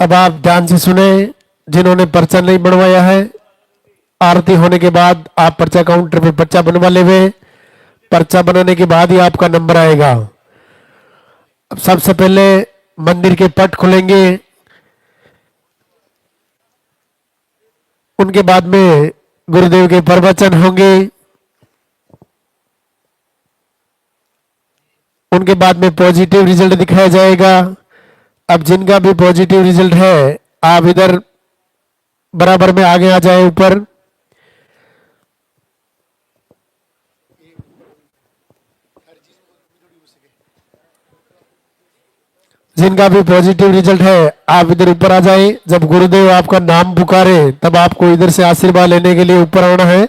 अब आप ध्यान से सुने, जिन्होंने पर्चा नहीं बनवाया है, आरती होने के बाद आप पर्चा काउंटर पे पर्चा बनवा लेवे। पर्चा बनाने के बाद ही आपका नंबर आएगा। अब सबसे पहले मंदिर के पट खुलेंगे, उनके बाद में गुरुदेव के प्रवचन होंगे, उनके बाद में पॉजिटिव रिजल्ट दिखाया जाएगा। अब जिनका भी पॉजिटिव रिजल्ट है, आप इधर बराबर में आगे आ जाए ऊपर। जिनका भी पॉजिटिव रिजल्ट है, आप इधर ऊपर आ जाए। जब गुरुदेव आपका नाम पुकारे, तब आपको इधर से आशीर्वाद लेने के लिए ऊपर आना है।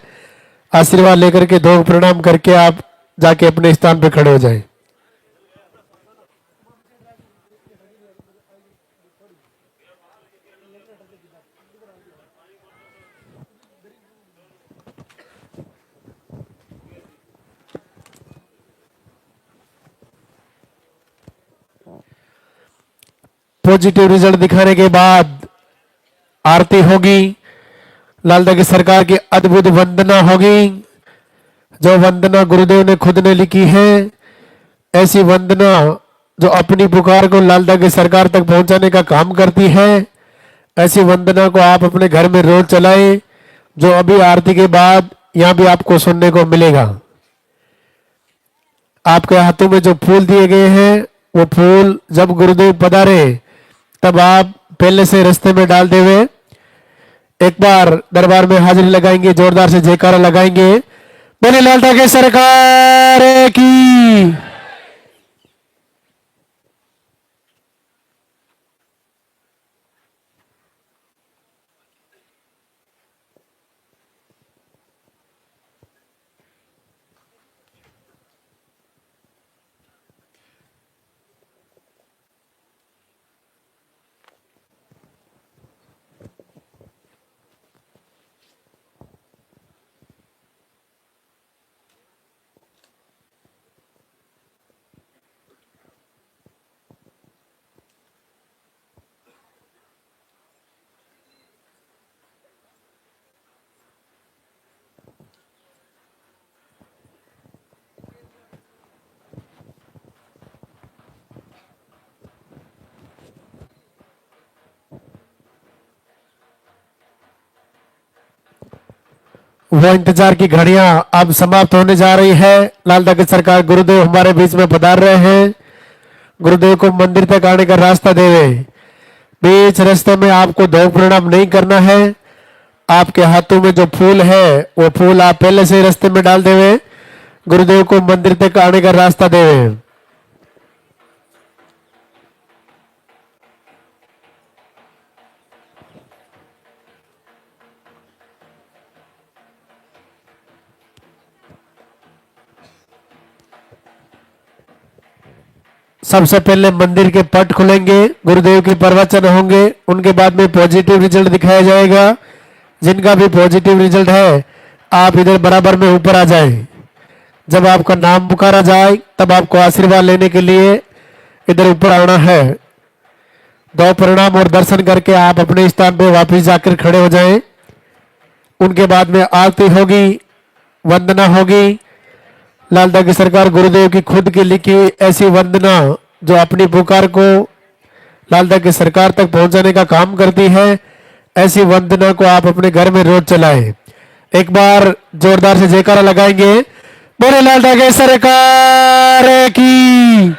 आशीर्वाद लेकर के दो प्रणाम करके आप जाके अपने स्थान पर खड़े हो जाए। पॉजिटिव रिजल्ट दिखाने के बाद आरती होगी, लालदा की सरकार की अद्भुत वंदना होगी। जो वंदना गुरुदेव ने खुद ने लिखी है, ऐसी वंदना जो अपनी पुकार को लालदा की सरकार तक पहुंचाने का काम करती है, ऐसी वंदना को आप अपने घर में रोज चलाएं। जो अभी आरती के बाद यहां भी आपको सुनने को मिलेगा। आपके हाथों में जो फूल दिए गए हैं, वो फूल जब गुरुदेव पधारे तब आप पहले से रास्ते में डाल देवे। एक बार दरबार में हाजिरी लगाएंगे, जोरदार से जयकारा लगाएंगे, बोले लालदा की सरकार की। वो इंतजार की घड़ियां अब समाप्त होने जा रही है। लालदा की सरकार गुरुदेव हमारे बीच में पधार रहे हैं। गुरुदेव को मंदिर तक आने का रास्ता देवे। बीच रास्ते में आपको दो प्रणाम नहीं करना है। आपके हाथों में जो फूल है, वो फूल आप पहले से रास्ते में डाल देवे। गुरुदेव को मंदिर तक आने का रास्ता देवे। सबसे पहले मंदिर के पट खुलेंगे, गुरुदेव के प्रवचन होंगे, उनके बाद में पॉजिटिव रिजल्ट दिखाया जाएगा। जिनका भी पॉजिटिव रिजल्ट है, आप इधर बराबर में ऊपर आ जाएं। जब आपका नाम पुकारा जाए, तब आपको आशीर्वाद लेने के लिए इधर ऊपर आना है। दो प्रणाम और दर्शन करके आप अपने स्थान पर वापस जाकर खड़े हो जाएं। उनके बाद में आरती होगी, वंदना होगी। लालदा की सरकार गुरुदेव की खुद की लिखी ऐसी वंदना जो अपनी पुकार को लालदा की सरकार तक पहुंचाने का काम करती है, ऐसी वंदना को आप अपने घर में रोज चलाएं। एक बार जोरदार से जयकारा लगाएंगे, बोले लालदा की सरकार की।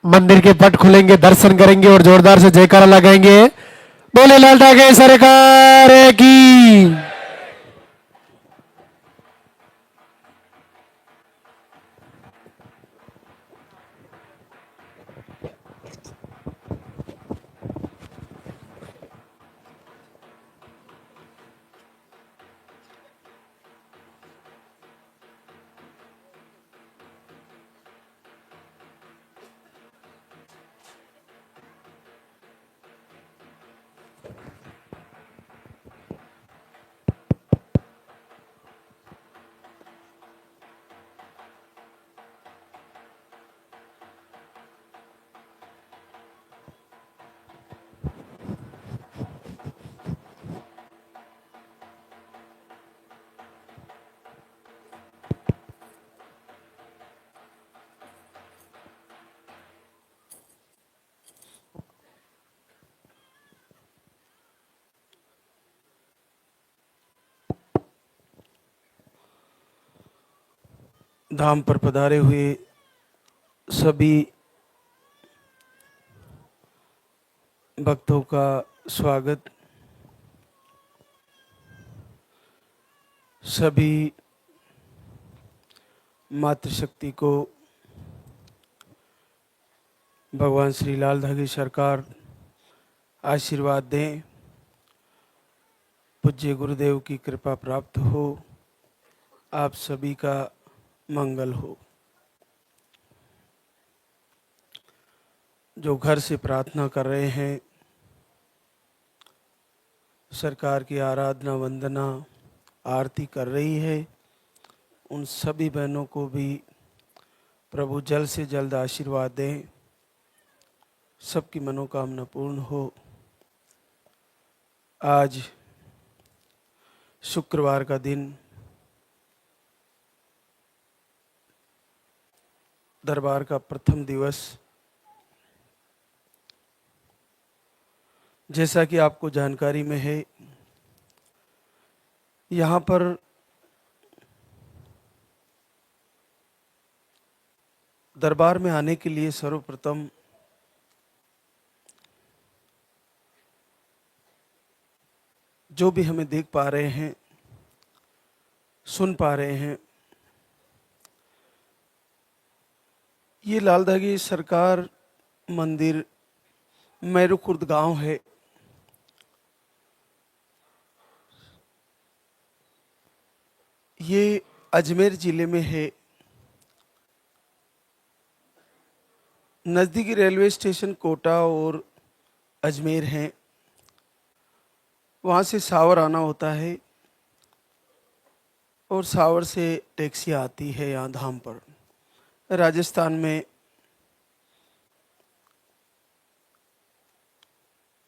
मंदिर के पट खुलेंगे, दर्शन करेंगे और जोरदार से जयकारा लगाएंगे। बोले लाल ठाकरे सरकार की। धाम पर पधारे हुए सभी भक्तों का स्वागत। सभी मातृशक्ति को भगवान श्री लाल ठाकरे सरकार आशीर्वाद दें, पूज्य गुरुदेव की कृपा प्राप्त हो, आप सभी का मंगल हो। जो घर से प्रार्थना कर रहे हैं, सरकार की आराधना वंदना आरती कर रही है, उन सभी बहनों को भी प्रभु जल्द से जल्द आशीर्वाद दें, सबकी मनोकामना पूर्ण हो। आज शुक्रवार का दिन दरबार का प्रथम दिवस, जैसा कि आपको जानकारी में है, यहाँ पर दरबार में आने के लिए सर्वप्रथम जो भी हमें देख पा रहे हैं, सुन पा रहे हैं, ये लाल ठाकरे सरकार मंदिर मैरू खुर्द गांव है। ये अजमेर जिले में है। नज़दीकी रेलवे स्टेशन कोटा और अजमेर हैं। वहाँ से सावर आना होता है और सावर से टैक्सी आती है यहाँ धाम पर। राजस्थान में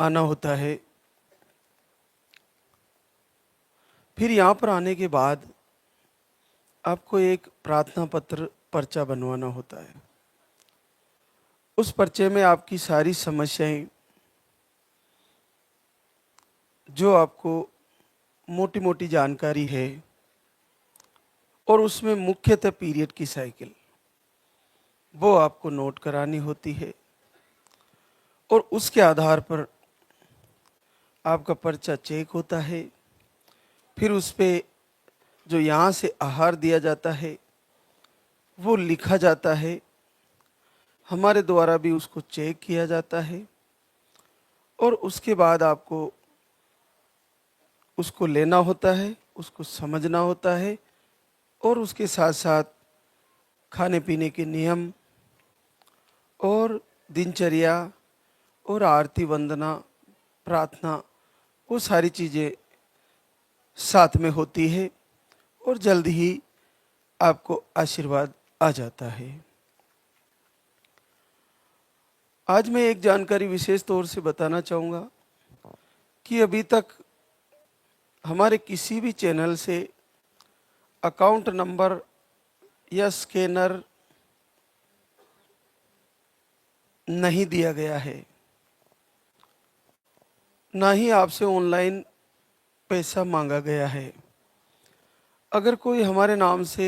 आना होता है। फिर यहाँ पर आने के बाद आपको एक प्रार्थना पत्र पर्चा बनवाना होता है। उस पर्चे में आपकी सारी समस्याएं, जो आपको मोटी मोटी जानकारी है, और उसमें मुख्यतः पीरियड की साइकिल, वो आपको नोट करानी होती है। और उसके आधार पर आपका पर्चा चेक होता है। फिर उस पे जो यहाँ से आहार दिया जाता है वो लिखा जाता है, हमारे द्वारा भी उसको चेक किया जाता है, और उसके बाद आपको उसको लेना होता है, उसको समझना होता है, और उसके साथ साथ खाने पीने के नियम और दिनचर्या और आरती वंदना प्रार्थना, वो सारी चीज़ें साथ में होती है, और जल्द ही आपको आशीर्वाद आ जाता है। आज मैं एक जानकारी विशेष तौर से बताना चाहूँगा कि अभी तक हमारे किसी भी चैनल से अकाउंट नंबर या स्कैनर नहीं दिया गया है, ना ही आपसे ऑनलाइन पैसा मांगा गया है। अगर कोई हमारे नाम से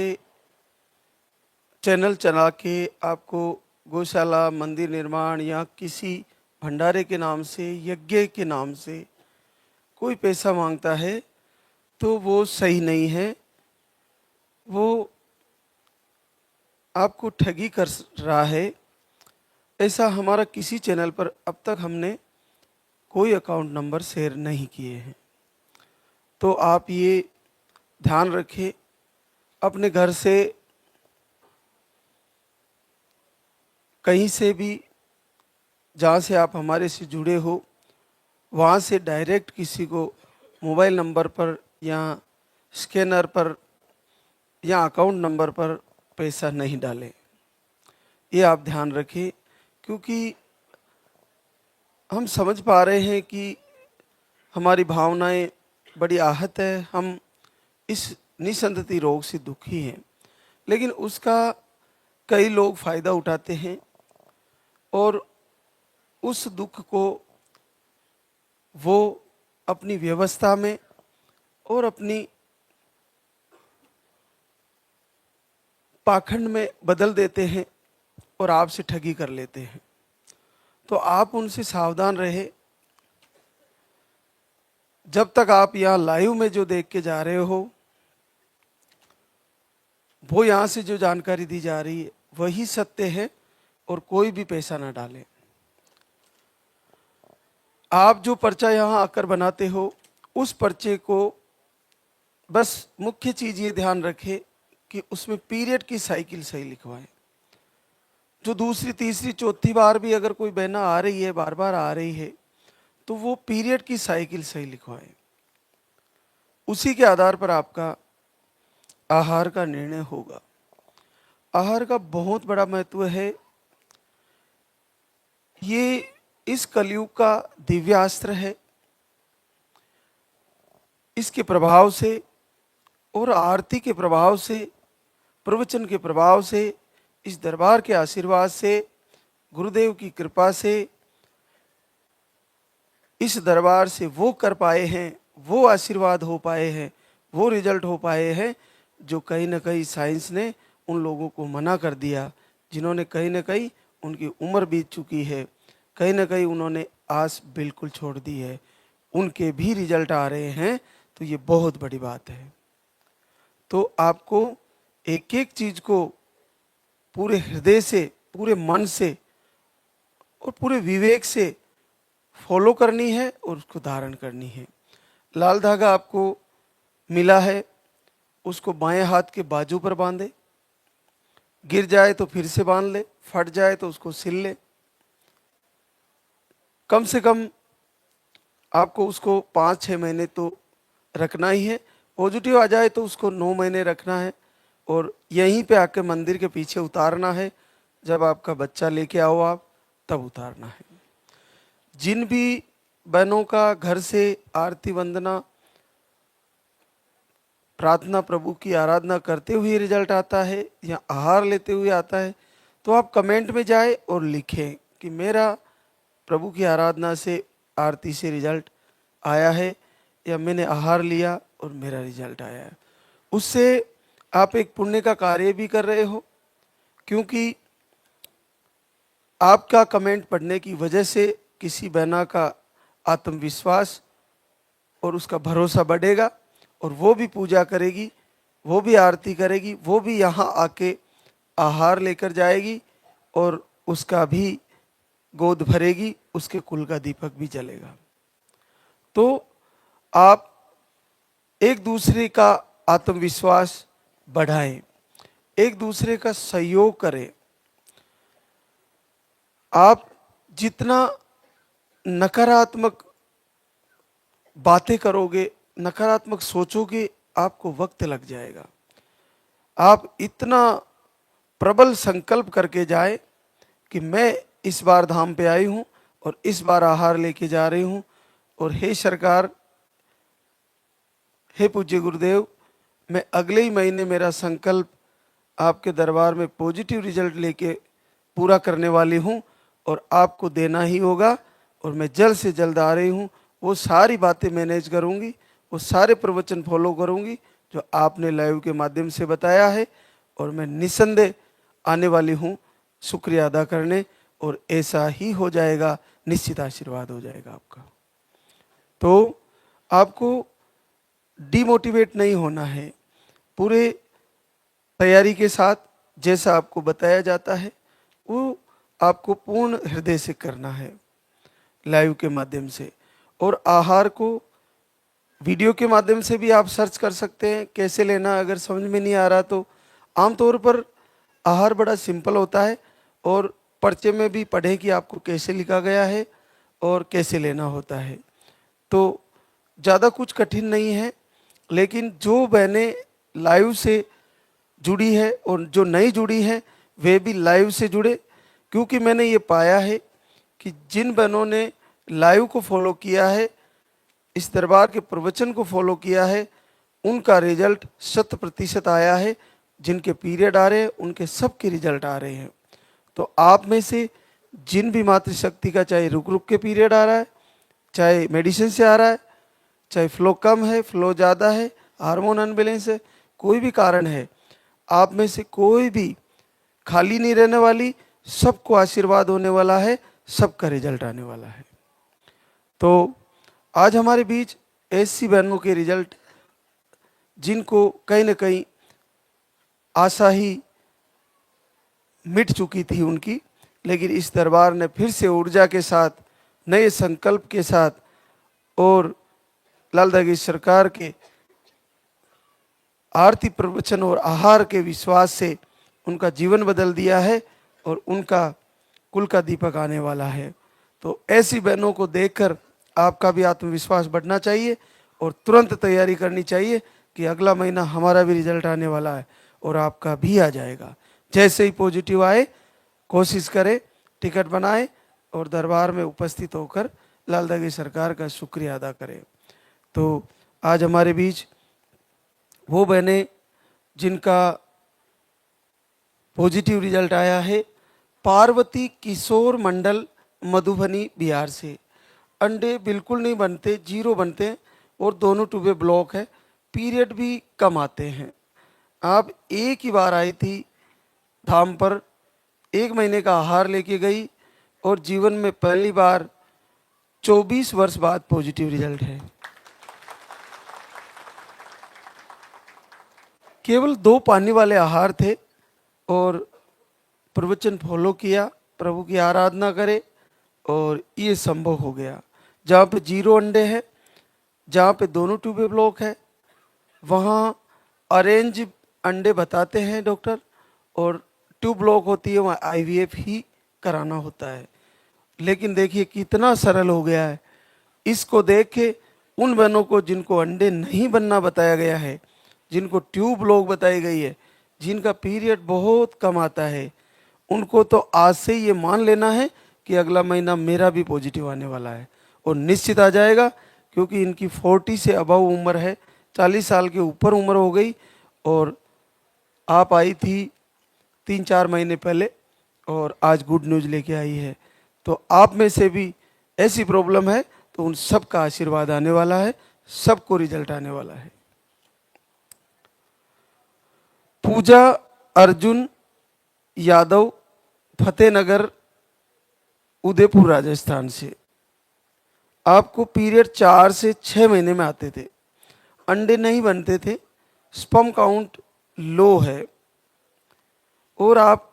चैनल चला के आपको गौशाला, मंदिर निर्माण या किसी भंडारे के नाम से, यज्ञ के नाम से कोई पैसा मांगता है तो वो सही नहीं है, वो आपको ठगी कर रहा है। ऐसा हमारा किसी चैनल पर अब तक हमने कोई अकाउंट नंबर शेयर नहीं किए हैं। तो आप ये ध्यान रखें, अपने घर से कहीं से भी जहाँ से आप हमारे से जुड़े हो वहाँ से डायरेक्ट किसी को मोबाइल नंबर पर या स्कैनर पर या अकाउंट नंबर पर पैसा नहीं डालें। ये आप ध्यान रखें, क्योंकि हम समझ पा रहे हैं कि हमारी भावनाएं बड़ी आहत है, हम इस निसंतति रोग से दुखी हैं, लेकिन उसका कई लोग फ़ायदा उठाते हैं और उस दुख को वो अपनी व्यवस्था में और अपनी पाखंड में बदल देते हैं और आपसे ठगी कर लेते हैं। तो आप उनसे सावधान रहे। जब तक आप यहाँ लाइव में जो देख के जा रहे हो, वो यहाँ से जो जानकारी दी जा रही है वही सत्य है और कोई भी पैसा ना डाले। आप जो पर्चा यहाँ आकर बनाते हो उस पर्चे को बस मुख्य चीज ये ध्यान रखें कि उसमें पीरियड की साइकिल सही लिखवाएं। जो दूसरी, तीसरी, चौथी बार भी अगर कोई बहना आ रही है, बार बार आ रही है, तो वो पीरियड की साइकिल सही लिखवाएं। उसी के आधार पर आपका आहार का निर्णय होगा। आहार का बहुत बड़ा महत्व है। ये इस कलयुग का दिव्यास्त्र है। इसके प्रभाव से और आरती के प्रभाव से, प्रवचन के प्रभाव से, इस दरबार के आशीर्वाद से, गुरुदेव की कृपा से इस दरबार से वो कर पाए हैं, वो आशीर्वाद हो पाए हैं, वो रिजल्ट हो पाए हैं जो कहीं ना कहीं साइंस ने उन लोगों को मना कर दिया, जिन्होंने कहीं ना कहीं उनकी उम्र बीत चुकी है, कहीं ना कहीं उन्होंने आस बिल्कुल छोड़ दी है, उनके भी रिजल्ट आ रहे हैं। तो ये बहुत बड़ी बात है। तो आपको एक एक चीज को पूरे हृदय से, पूरे मन से और पूरे विवेक से फॉलो करनी है और उसको धारण करनी है। लाल धागा आपको मिला है, उसको बाएं हाथ के बाजू पर बांधे, गिर जाए तो फिर से बांध ले, फट जाए तो उसको सिल ले। कम से कम आपको उसको 5-6 महीने तो रखना ही है। पॉजिटिव आ जाए तो उसको 9 महीने रखना है और यहीं पे आके मंदिर के पीछे उतारना है। जब आपका बच्चा लेके आओ आप, तब उतारना है। जिन भी बहनों का घर से आरती वंदना प्रार्थना प्रभु की आराधना करते हुए रिजल्ट आता है या आहार लेते हुए आता है, तो आप कमेंट में जाए और लिखें कि मेरा प्रभु की आराधना से, आरती से रिजल्ट आया है या मैंने आहार लिया और मेरा रिजल्ट आया है। उससे आप एक पुण्य का कार्य भी कर रहे हो, क्योंकि आपका कमेंट पढ़ने की वजह से किसी बहना का आत्मविश्वास और उसका भरोसा बढ़ेगा और वो भी पूजा करेगी, वो भी आरती करेगी, वो भी यहाँ आके आहार लेकर जाएगी और उसका भी गोद भरेगी, उसके कुल का दीपक भी जलेगा। तो आप एक दूसरे का आत्मविश्वास बढ़ाएं, एक दूसरे का सहयोग करें। आप जितना नकारात्मक बातें करोगे, नकारात्मक सोचोगे, आपको वक्त लग जाएगा। आप इतना प्रबल संकल्प करके जाए कि मैं इस बार धाम पे आई हूँ और इस बार आहार लेके जा रही हूँ, और हे सरकार, हे पूज्य गुरुदेव, मैं अगले ही महीने मेरा संकल्प आपके दरबार में पॉजिटिव रिजल्ट लेके पूरा करने वाली हूँ और आपको देना ही होगा, और मैं जल्द से जल्द आ रही हूँ। वो सारी बातें मैनेज करूँगी, वो सारे प्रवचन फॉलो करूँगी जो आपने लाइव के माध्यम से बताया है, और मैं निसंदेह आने वाली हूँ शुक्रिया अदा करने, और ऐसा ही हो जाएगा, निश्चित आशीर्वाद हो जाएगा आपका। तो आपको डिमोटिवेट नहीं होना है, पूरे तैयारी के साथ जैसा आपको बताया जाता है वो आपको पूर्ण हृदय से करना है लाइव के माध्यम से। और आहार को वीडियो के माध्यम से भी आप सर्च कर सकते हैं कैसे लेना, अगर समझ में नहीं आ रहा तो। आमतौर पर आहार बड़ा सिंपल होता है, और पर्चे में भी पढ़ें कि आपको कैसे लिखा गया है और कैसे लेना होता है। तो ज़्यादा कुछ कठिन नहीं है, लेकिन जो बहनें लाइव से जुड़ी है और जो नहीं जुड़ी है वे भी लाइव से जुड़े, क्योंकि मैंने ये पाया है कि जिन बहनों ने लाइव को फॉलो किया है, इस दरबार के प्रवचन को फॉलो किया है, उनका रिजल्ट 100% आया है। जिनके पीरियड आ रहे हैं उनके सबके रिजल्ट आ रहे हैं। तो आप में से जिन भी मातृशक्ति का चाहे रुक रुक के पीरियड आ रहा है, चाहे मेडिसिन से आ रहा है, चाहे फ्लो कम है, फ्लो ज़्यादा है, हार्मोन अनबैलेंस है, कोई भी कारण है, आप में से कोई भी खाली नहीं रहने वाली, सबको आशीर्वाद होने वाला है, सबका रिजल्ट आने वाला है। तो आज हमारे बीच ऐसी बहनों के रिजल्ट जिनको कहीं ना कहीं आशा ही मिट चुकी थी उनकी, लेकिन इस दरबार ने फिर से ऊर्जा के साथ, नए संकल्प के साथ और लाल दागी सरकार के आरती प्रवचन और आहार के विश्वास से उनका जीवन बदल दिया है और उनका कुल का दीपक आने वाला है। तो ऐसी बहनों को देखकर आपका भी आत्मविश्वास बढ़ना चाहिए और तुरंत तैयारी करनी चाहिए कि अगला महीना हमारा भी रिजल्ट आने वाला है और आपका भी आ जाएगा। जैसे ही पॉजिटिव आए कोशिश करें, टिकट बनाएं और दरबार में उपस्थित होकर लाल दागी सरकार का शुक्रिया अदा करें। तो आज हमारे बीच वो बहनें जिनका पॉजिटिव रिजल्ट आया है, पार्वती किशोर मंडल मधुबनी बिहार से। अंडे बिल्कुल नहीं बनते, 0 बनते हैं और दोनों ट्यूबें ब्लॉक है, पीरियड भी कम आते हैं। आप एक ही बार आई थी धाम पर, 1 महीने का आहार लेके गई और जीवन में पहली बार 24 वर्ष बाद पॉजिटिव रिजल्ट है। केवल 2 पानी वाले आहार थे और प्रवचन फॉलो किया, प्रभु की आराधना करे और ये संभव हो गया। जहाँ पे 0 अंडे हैं, जहाँ पे दोनों ट्यूबें ब्लॉक है, वहाँ अरेंज अंडे बताते हैं डॉक्टर, और ट्यूब ब्लॉक होती है वहाँ IVF ही कराना होता है। लेकिन देखिए कितना सरल हो गया है। इसको देख के उन बहनों को जिनको अंडे नहीं बनना बताया गया है, जिनको ट्यूब ब्लॉक बताई गई है, जिनका पीरियड बहुत कम आता है, उनको तो आज से ही ये मान लेना है कि अगला महीना मेरा भी पॉजिटिव आने वाला है और निश्चित आ जाएगा, क्योंकि इनकी 40 से अबव उम्र है, 40 साल के ऊपर उम्र हो गई। और आप आई थी 3-4 महीने पहले और आज गुड न्यूज़ लेके आई है। तो आप में से भी ऐसी प्रॉब्लम है तो उन सब का आशीर्वाद आने वाला है, सबको रिजल्ट आने वाला है। पूजा अर्जुन यादव, फतेहनगर, उदयपुर, राजस्थान से। आपको पीरियड 4 से 6 महीने में आते थे, अंडे नहीं बनते थे, स्पर्म काउंट लो है और आप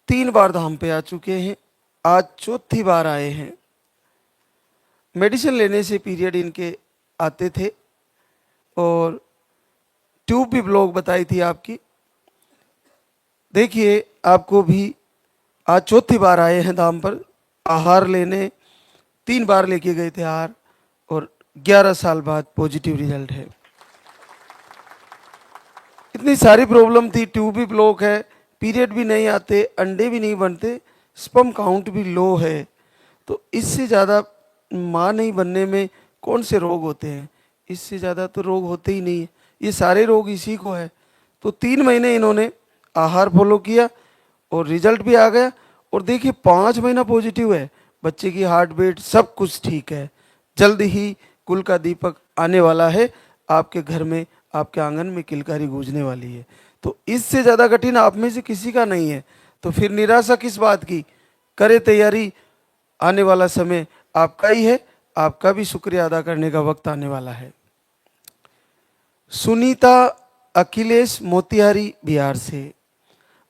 3 बार धाम पे आ चुके हैं, आज 4थी बार आए हैं। मेडिसिन लेने से पीरियड इनके आते थे और ट्यूब भी ब्लॉक बताई थी आपकी। देखिए आपको भी आज 4थी बार आए हैं धाम पर आहार लेने, 3 बार लेके गए थे आहार और 11 साल बाद पॉजिटिव रिजल्ट है। इतनी सारी प्रॉब्लम थी, ट्यूब भी ब्लॉक है, पीरियड भी नहीं आते, अंडे भी नहीं बनते, स्पर्म काउंट भी लो है। तो इससे ज़्यादा माँ नहीं बनने में कौन से रोग होते हैं? इससे ज़्यादा तो रोग होते ही नहीं है, ये सारे रोग इसी को है। तो 3 महीने इन्होंने आहार फॉलो किया और रिजल्ट भी आ गया। और देखिए 5 महीना पॉजिटिव है, बच्चे की हार्ट बीट सब कुछ ठीक है। जल्द ही कुल का दीपक आने वाला है, आपके घर में, आपके आंगन में किलकारी गूंजने वाली है। तो इससे ज़्यादा कठिन आप में से किसी का नहीं है। तो फिर निराशा किस बात की? करे तैयारी, आने वाला समय आपका ही है, आपका भी शुक्रिया अदा करने का वक्त आने वाला है। सुनीता अखिलेश मोतिहारी बिहार से,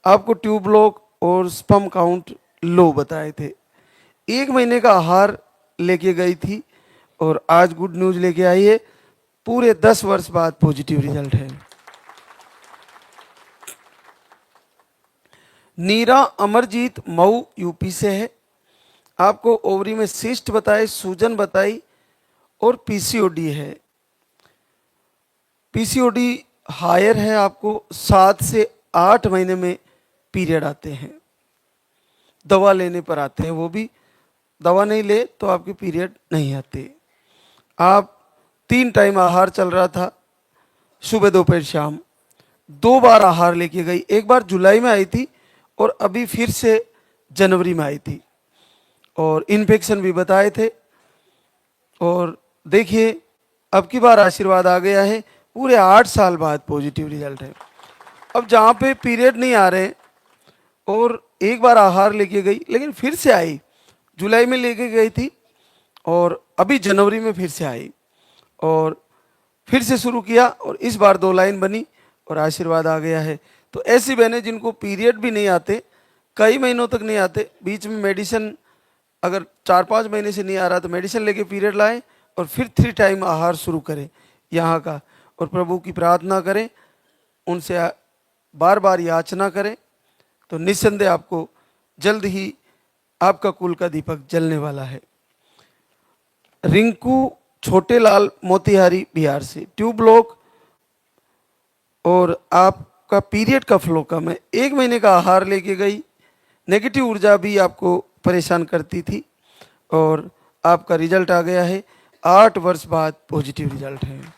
आपको ट्यूब ब्लॉक और स्पर्म काउंट लो बताए थे। 1 महीने का आहार लेके गई थी और आज गुड न्यूज लेके आई है, पूरे 10 वर्ष बाद पॉजिटिव रिजल्ट है। नीरा अमरजीत मऊ यूपी से है, आपको ओवरी में सिस्ट बताए, सूजन बताई और पीसीओडी है। पीसीओडी हायर है, आपको 7 से 8 महीने में पीरियड आते हैं, दवा लेने पर आते हैं, वो भी दवा नहीं ले तो आपके पीरियड नहीं आते। आप 3 टाइम आहार चल रहा था, सुबह दोपहर शाम, 2 बार आहार लेके गई, एक बार जुलाई में आई थी और अभी फिर से जनवरी में आई थी, और इन्फेक्शन भी बताए थे। और देखिए अब की बार आशीर्वाद आ गया है, पूरे 8 साल बाद पॉजिटिव रिजल्ट है। अब जहाँ पे पीरियड नहीं आ रहे और एक बार आहार लेके गई लेकिन फिर से आई, जुलाई में लेके गई थी और अभी जनवरी में फिर से आई और फिर से शुरू किया और इस बार 2 लाइन बनी और आशीर्वाद आ गया है। तो ऐसी बहनें जिनको पीरियड भी नहीं आते, कई महीनों तक नहीं आते, बीच में मेडिसिन अगर 4-5 महीने से नहीं आ रहा तो मेडिसिन लेके पीरियड लाएं और फिर 3 टाइम आहार शुरू करें यहाँ का, और प्रभु की प्रार्थना करें, उनसे बार बार याचना करें, तो निस्संदेह आपको जल्द ही आपका कुल का दीपक जलने वाला है। रिंकू छोटेलाल मोतिहारी बिहार से, ट्यूब ब्लॉक और आपका पीरियड का फ्लो कम है, 1 महीने का आहार लेके गई, नेगेटिव ऊर्जा भी आपको परेशान करती थी और आपका रिजल्ट आ गया है, 8 वर्ष बाद पॉजिटिव रिजल्ट है।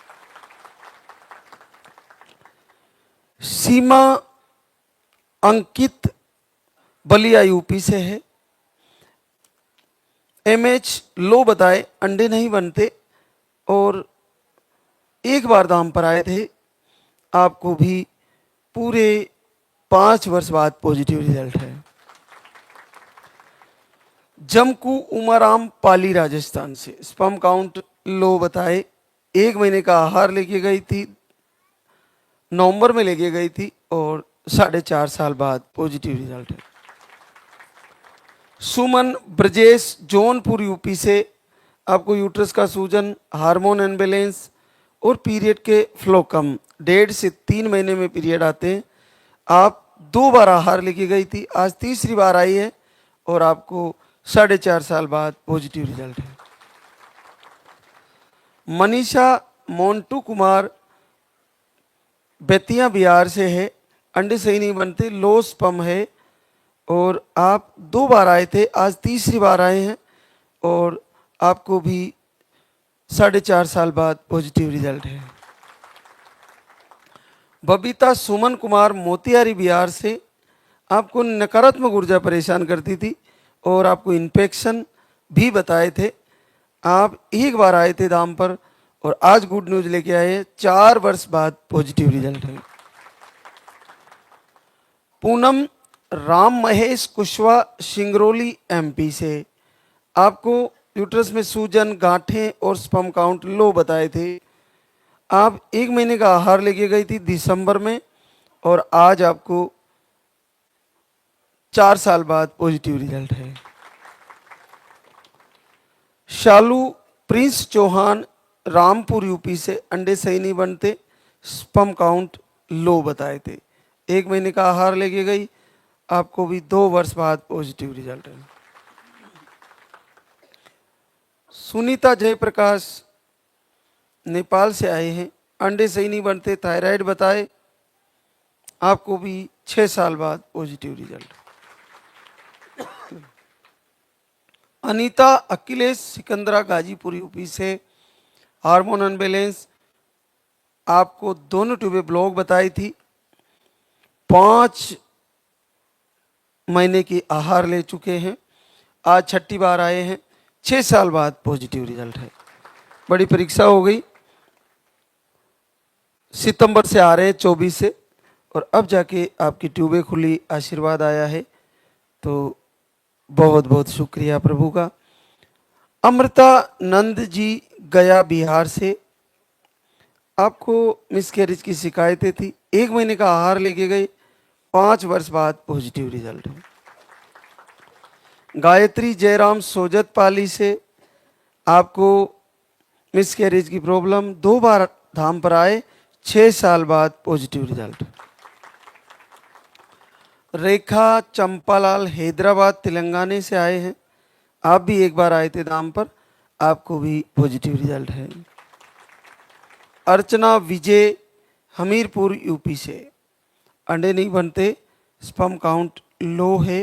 सीमा अंकित बलिया यूपी से है, एमएच लो बताए, अंडे नहीं बनते और एक बार दाम पर आए थे, आपको भी पूरे 5 वर्ष बाद पॉजिटिव रिजल्ट है। जमकू उमाराम पाली राजस्थान से, स्पर्म काउंट लो बताए, 1 महीने का आहार लेके गई थी, नवंबर में लेके गई थी और 4.5 साल बाद पॉजिटिव रिजल्ट है। सुमन ब्रजेश जौनपुर यूपी से, आपको यूट्रस का सूजन, हार्मोन अनबैलेंस और पीरियड के फ्लो कम, 1.5 से 3 महीने में पीरियड आते हैं। आप 2 बार आहार लेके गई थी, आज तीसरी बार आई है और आपको 4.5 साल बाद पॉजिटिव रिजल्ट है। मनीषा मोन्टू कुमार बेतिया बिहार से है, अंडे सही नहीं बनते, लो स्पर्म है और आप 2 बार आए थे, आज तीसरी बार आए हैं और आपको भी 4.5 साल बाद पॉजिटिव रिजल्ट है। बबीता सुमन कुमार मोतिहारी बिहार से, आपको नकारात्मक ऊर्जा परेशान करती थी और आपको इन्फेक्शन भी बताए थे, आप 1 बार आए थे दाम पर और आज गुड न्यूज लेके आए हैं, 4 वर्ष बाद पॉजिटिव रिजल्ट है। पूनम राम महेश कुशवाहा सिंगरौली एमपी से, आपको यूट्रस में सूजन, गांठें और स्पर्म काउंट लो बताए थे, आप 1 महीने का आहार लेके गई थी दिसंबर में और आज आपको 4 साल बाद पॉजिटिव रिजल्ट है। शालू प्रिंस चौहान रामपुर यूपी से, अंडे सही नहीं बनते, स्पर्म काउंट लो बताए थे, 1 महीने का आहार लेके गई, आपको भी 2 वर्ष बाद पॉजिटिव रिजल्ट है। सुनीता जयप्रकाश नेपाल से आए हैं, अंडे सही नहीं बनते, थायराइड बताए, आपको भी 6 साल बाद positive result. Anita Akhilesh Sikandra Ghazipur UP से, हार्मोन अनबैलेंस, आपको दोनों ट्यूबें ब्लॉक बताई थी, 5 महीने की आहार ले चुके हैं, आज 6ठी बार आए हैं, 6 साल बाद पॉजिटिव रिजल्ट है। बड़ी परीक्षा हो गई, सितंबर से आ रहे हैं 24 से और अब जाके आपकी ट्यूबें खुली, आशीर्वाद आया है, तो बहुत बहुत शुक्रिया प्रभु का। अमृता नंद जी गया बिहार से, आपको मिसकैरेज की शिकायतें थी, 1 महीने का आहार लेके गए, 5 वर्ष बाद पॉजिटिव रिजल्ट है। गायत्री जयराम सोजत पाली से, आपको मिसकैरेज की प्रॉब्लम, 2 बार धाम पर आए, 6 साल बाद पॉजिटिव रिजल्ट। रेखा चंपालाल हैदराबाद तेलंगाना से आए हैं, आप भी 1 बार आए थे धाम पर, आपको भी पॉजिटिव रिजल्ट है। अर्चना विजय हमीरपुर यूपी से, अंडे नहीं बनते, स्पर्म काउंट लो है,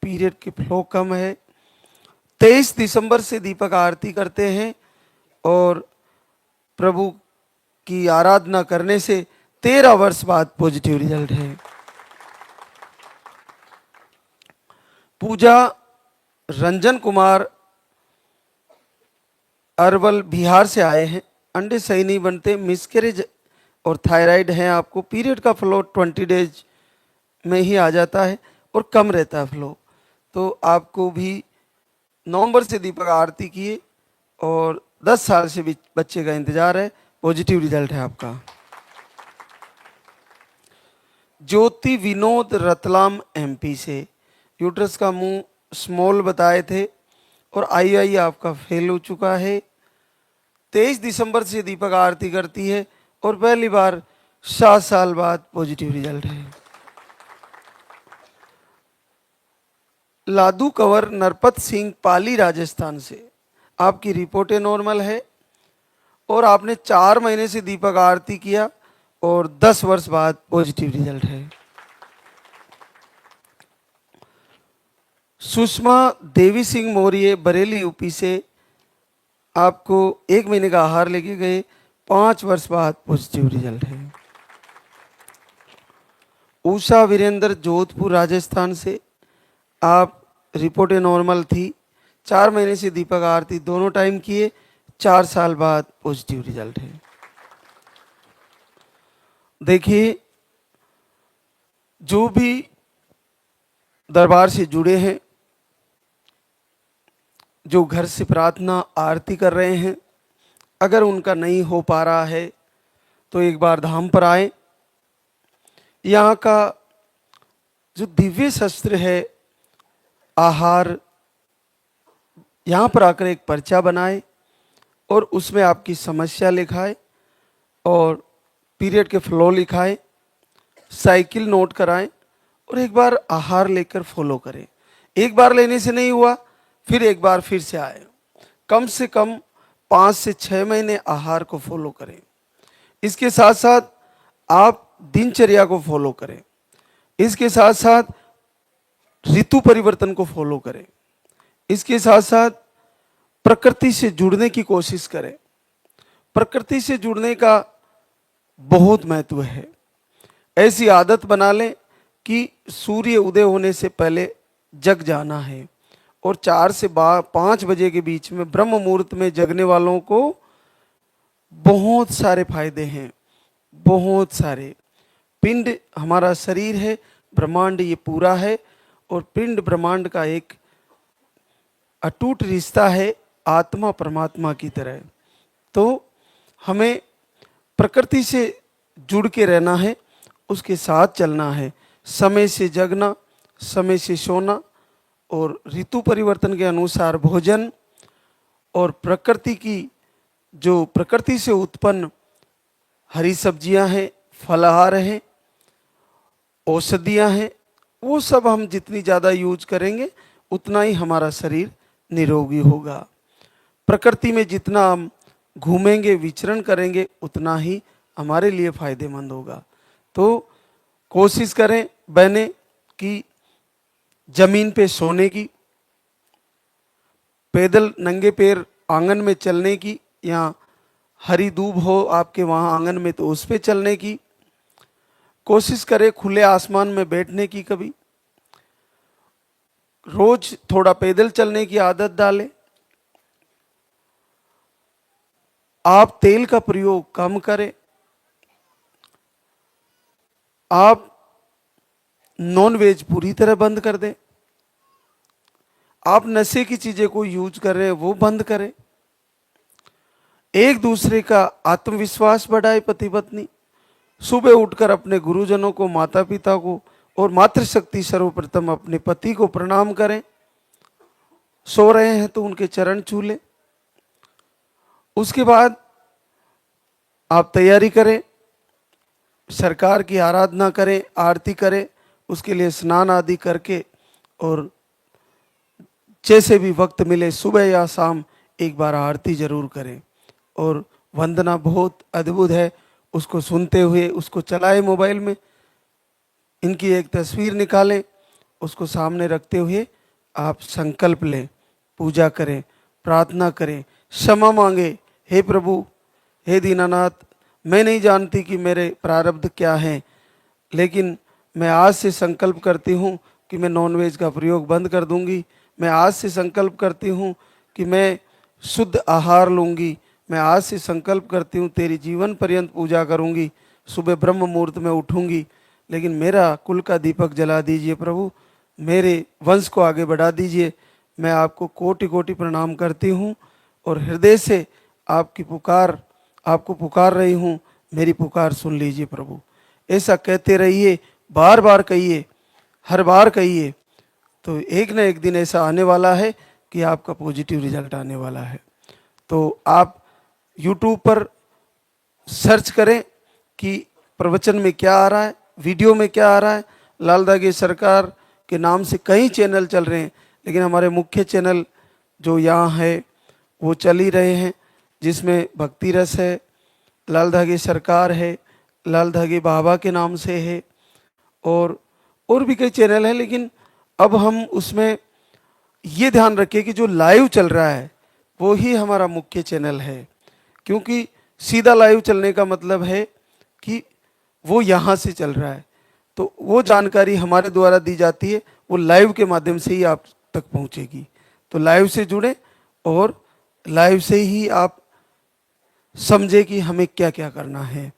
पीरियड के फ्लो कम है। 23 दिसंबर से दीपक आरती करते हैं और प्रभु की आराधना करने से 13 वर्ष बाद पॉजिटिव रिजल्ट है। पूजा रंजन कुमार अरवल बिहार से आए हैं, अंडे सही नहीं बनते, मिसकैरेज और थायराइड है आपको, पीरियड का फ्लो 20 डेज में ही आ जाता है और कम रहता है फ्लो। तो आपको भी नवंबर से दीपक आरती किए और 10 साल से भी बच्चे का इंतजार है, पॉजिटिव रिजल्ट है आपका। ज्योति विनोद रतलाम एमपी से, यूट्रस का मुंह स्मॉल बताए थे और आई आपका फेल हो चुका है। 23 दिसंबर से दीपक आरती करती है और पहली बार 7 साल बाद पॉजिटिव रिजल्ट है। लादू कंवर नरपत सिंह पाली राजस्थान से, आपकी रिपोर्टें नॉर्मल है और आपने 4 महीने से दीपक आरती किया और 10 वर्ष बाद पॉजिटिव रिजल्ट है। सुषमा देवी सिंह मौर्य बरेली यूपी से, आपको 1 महीने का आहार लेके गए, 5 वर्ष बाद पॉजिटिव रिजल्ट है। उषा वीरेंद्र जोधपुर राजस्थान से, आप रिपोर्टें नॉर्मल थी, 4 महीने से दीपक आरती दोनों टाइम किए, 4 साल बाद पॉजिटिव रिजल्ट है। देखिए, जो भी दरबार से जुड़े हैं, जो घर से प्रार्थना आरती कर रहे हैं, अगर उनका नहीं हो पा रहा है तो एक बार धाम पर आए। यहाँ का जो दिव्य शस्त्र है आहार, यहाँ पर आकर एक पर्चा बनाए और उसमें आपकी समस्या लिखाए और पीरियड के फ्लो लिखाए, साइकिल नोट कराएं और एक बार आहार लेकर फॉलो करें। एक बार लेने से नहीं हुआ, फिर एक बार फिर से आए, कम से कम 5 से 6 महीने आहार को फॉलो करें। इसके साथ साथ आप दिनचर्या को फॉलो करें, इसके साथ साथ ऋतु परिवर्तन को फॉलो करें, इसके साथ साथ प्रकृति से जुड़ने की कोशिश करें। प्रकृति से जुड़ने का बहुत महत्व है। ऐसी आदत बना लें कि सूर्य उदय होने से पहले जग जाना है और 4 से 5 बजे के बीच में ब्रह्म मुहूर्त में जगने वालों को बहुत सारे फायदे हैं, बहुत सारे। पिंड हमारा शरीर है, ब्रह्मांड ये पूरा है और पिंड ब्रह्मांड का एक अटूट रिश्ता है आत्मा परमात्मा की तरह। तो हमें प्रकृति से जुड़ के रहना है, उसके साथ चलना है, समय से जगना, समय से सोना और ऋतु परिवर्तन के अनुसार भोजन और प्रकृति की जो प्रकृति से उत्पन्न हरी सब्जियां हैं, फलाहार हैं, औषधियां हैं, वो सब हम जितनी ज़्यादा यूज करेंगे उतना ही हमारा शरीर निरोगी होगा। प्रकृति में जितना हम घूमेंगे, विचरण करेंगे, उतना ही हमारे लिए फायदेमंद होगा। तो कोशिश करें बहने कि जमीन पे सोने की, पैदल नंगे पैर आंगन में चलने की, या हरी दूब हो आपके वहाँ आंगन में तो उस पे चलने की कोशिश करें। खुले आसमान में बैठने की, कभी रोज थोड़ा पैदल चलने की आदत डालें। आप तेल का प्रयोग कम करें। आप नॉन वेज पूरी तरह बंद कर दें। आप नशे की चीजें को यूज कर रहे हैं वो बंद करें। एक दूसरे का आत्मविश्वास बढ़ाए पति पत्नी। सुबह उठकर अपने गुरुजनों को, माता पिता को और मातृशक्ति सर्वप्रथम अपने पति को प्रणाम करें। सो रहे हैं तो उनके चरण छू लें। उसके बाद आप तैयारी करें, सरकार की आराधना करें, आरती करें, उसके लिए स्नान आदि करके, और जैसे भी वक्त मिले सुबह या शाम एक बार आरती जरूर करें। और वंदना बहुत अद्भुत है, उसको सुनते हुए उसको चलाएं मोबाइल में, इनकी एक तस्वीर निकालें, उसको सामने रखते हुए आप संकल्प लें, पूजा करें, प्रार्थना करें, क्षमा मांगे। हे प्रभु, हे दीनानाथ, मैं नहीं जानती कि मेरे प्रारब्ध क्या हैं, लेकिन मैं आज से संकल्प करती हूँ कि मैं नॉनवेज का प्रयोग बंद कर दूंगी। मैं आज से संकल्प करती हूँ कि मैं शुद्ध आहार लूंगी। मैं आज से संकल्प करती हूँ तेरी जीवन पर्यंत पूजा करूंगी, सुबह ब्रह्म मुहूर्त में उठूंगी, लेकिन मेरा कुल का दीपक जला दीजिए प्रभु, मेरे वंश को आगे बढ़ा दीजिए। मैं आपको कोटि कोटि प्रणाम करती हूँ और हृदय से आपको पुकार रही हूँ, मेरी पुकार सुन लीजिए प्रभु। ऐसा कहते रहिए, बार बार कहिए, हर बार कहिए, तो एक ना एक दिन ऐसा आने वाला है कि आपका पॉजिटिव रिजल्ट आने वाला है। तो आप YouTube पर सर्च करें कि प्रवचन में क्या आ रहा है, वीडियो में क्या आ रहा है। लाल दागे सरकार के नाम से कई चैनल चल रहे हैं, लेकिन हमारे मुख्य चैनल जो यहाँ है वो चल ही रहे हैं, जिसमें भक्ति रस है, लाल धागे सरकार है, लाल धागे बाबा के नाम से है, और भी कई चैनल हैं। लेकिन अब हम उसमें ये ध्यान रखें कि जो लाइव चल रहा है वो ही हमारा मुख्य चैनल है, क्योंकि सीधा लाइव चलने का मतलब है कि वो यहाँ से चल रहा है, तो वो जानकारी हमारे द्वारा दी जाती है, वो लाइव के माध्यम से ही आप तक पहुँचेगी। तो लाइव से जुड़े और लाइव से ही आप समझे कि हमें क्या क्या करना है।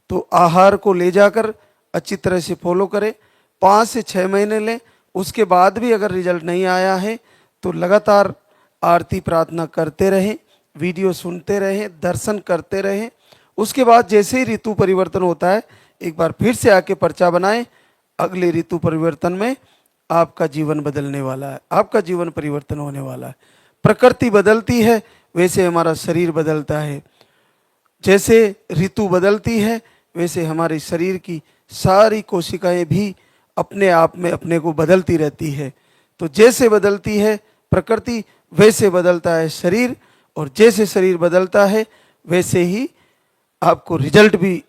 तो आहार को ले जाकर अच्छी तरह से फॉलो करें, 5 से 6 महीने लें। उसके बाद भी अगर रिजल्ट नहीं आया है तो लगातार आरती प्रार्थना करते रहें, वीडियो सुनते रहें, दर्शन करते रहें। उसके बाद जैसे ही ऋतु परिवर्तन होता है एक बार फिर से आके पर्चा बनाएं। अगले ऋतु परिवर्तन में आपका जीवन बदलने वाला है, आपका जीवन परिवर्तन होने वाला है। प्रकृति बदलती है वैसे हमारा शरीर बदलता है, जैसे ऋतु बदलती है वैसे हमारे शरीर की सारी कोशिकाएं भी अपने आप में अपने को बदलती रहती है। तो जैसे बदलती है प्रकृति वैसे बदलता है शरीर, और जैसे शरीर बदलता है वैसे ही आपको रिजल्ट भी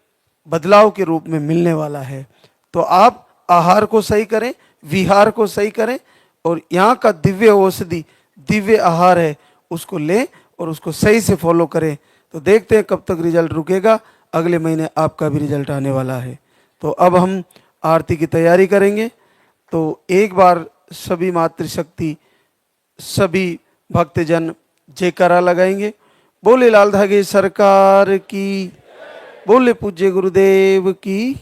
बदलाव के रूप में मिलने वाला है। तो आप आहार को सही करें, विहार को सही करें, और यहाँ का दिव्य औषधि, दिव्य आहार है, उसको लें और उसको सही से फॉलो करें। तो देखते हैं कब तक रिजल्ट रुकेगा, अगले महीने आपका भी रिजल्ट आने वाला है। तो अब हम आरती की तैयारी करेंगे। तो एक बार सभी मातृशक्ति, सभी भक्तजन जयकारा लगाएंगे। बोले लाल धागे सरकार की, बोले पूज्य गुरुदेव की।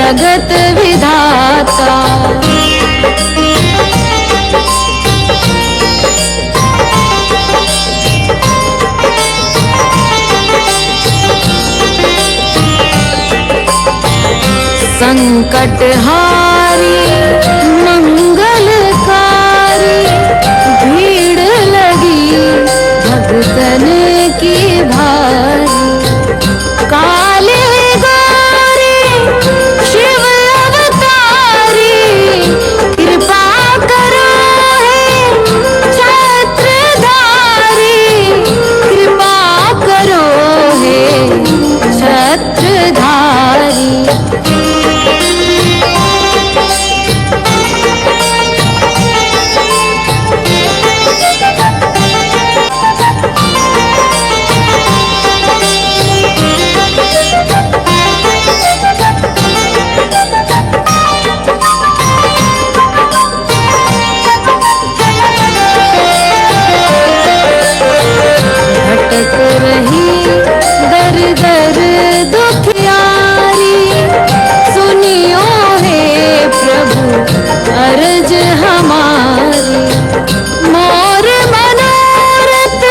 जगत विधाता। संकट हारी मंगलकारी, भीड़ लगी भक्तन की भारी। काले गोरे शिव अवतारी, कृपा करो हे छत्रधारी, कृपा करो हे छत्रधारी। भटक रही दर दर दुखियारी, सुनियो हे प्रभु अर्ज हमारी। मोर मनोरथ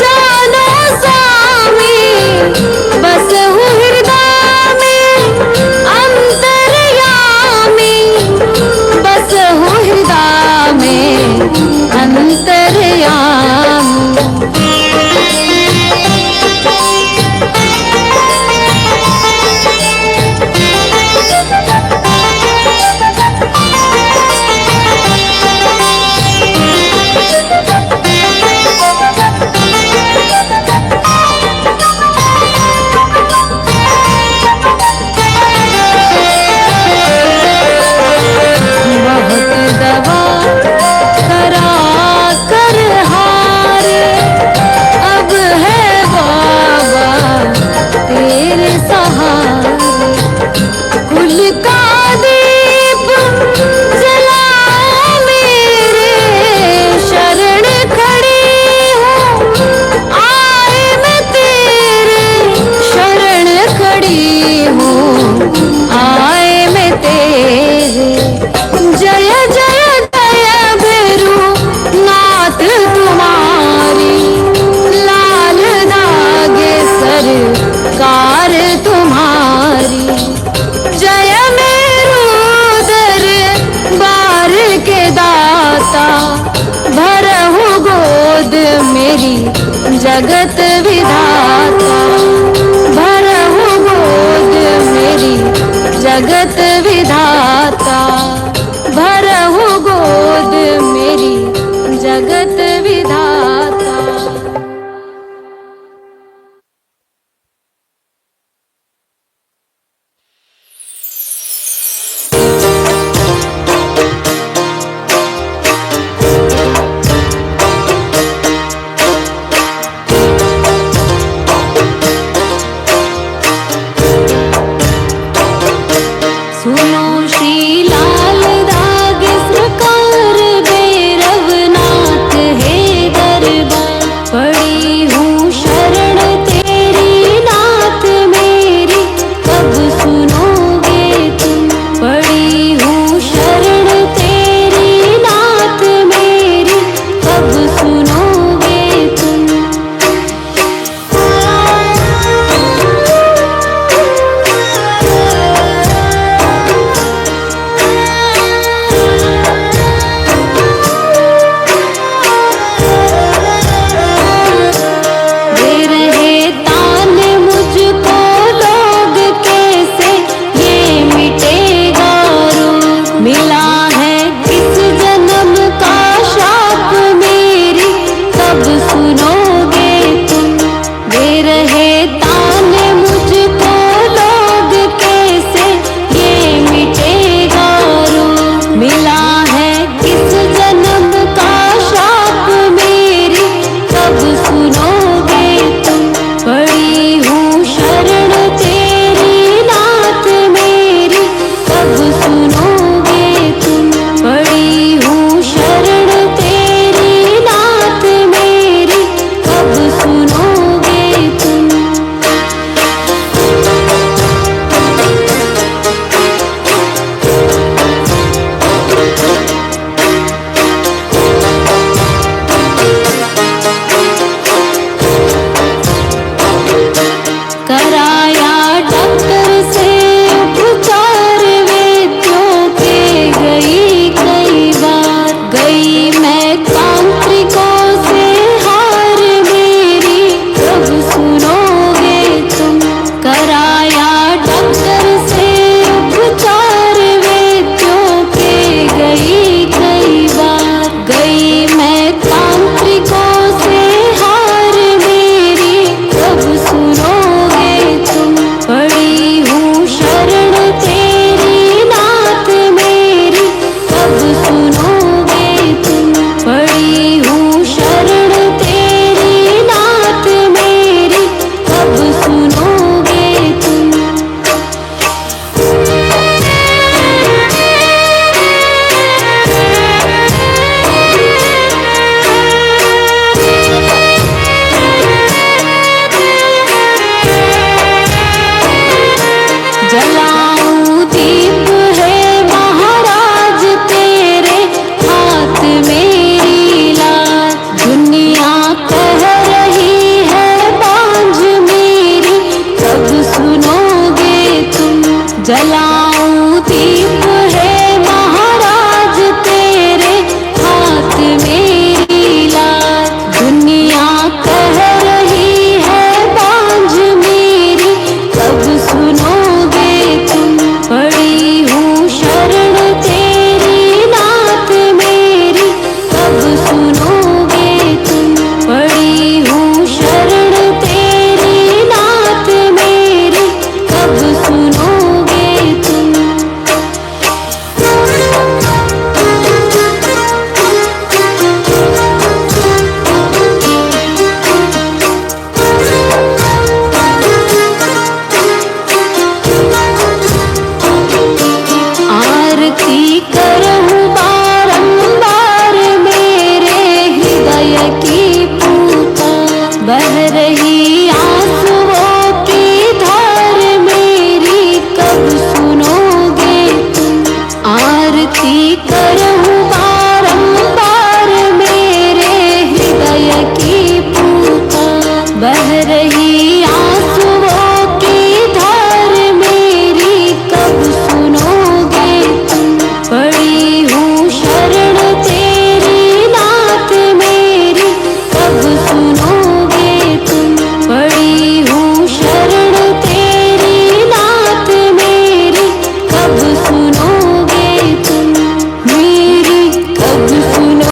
जानो स्वामी, बसहु हृदय में अंतर्यामी, बसहु हृदय में अंतर्यामी। बहुत दवा करा कर हारे, अब है बाबा तेरे सहारे। कुल का दीप जलाओ मेरे, शरण खड़ी हूँ आए मैं तेरे, शरण खड़ी हूँ आए मैं तेरे। जय जय जय भैरू नाथ तुम्हारी, लाल दागे सरकार तुम्हारी। जय मेरू दरबार के दाता, भरहु गोद मेरी जगत विधाता, भरहु गोद मेरी जगत विधाता।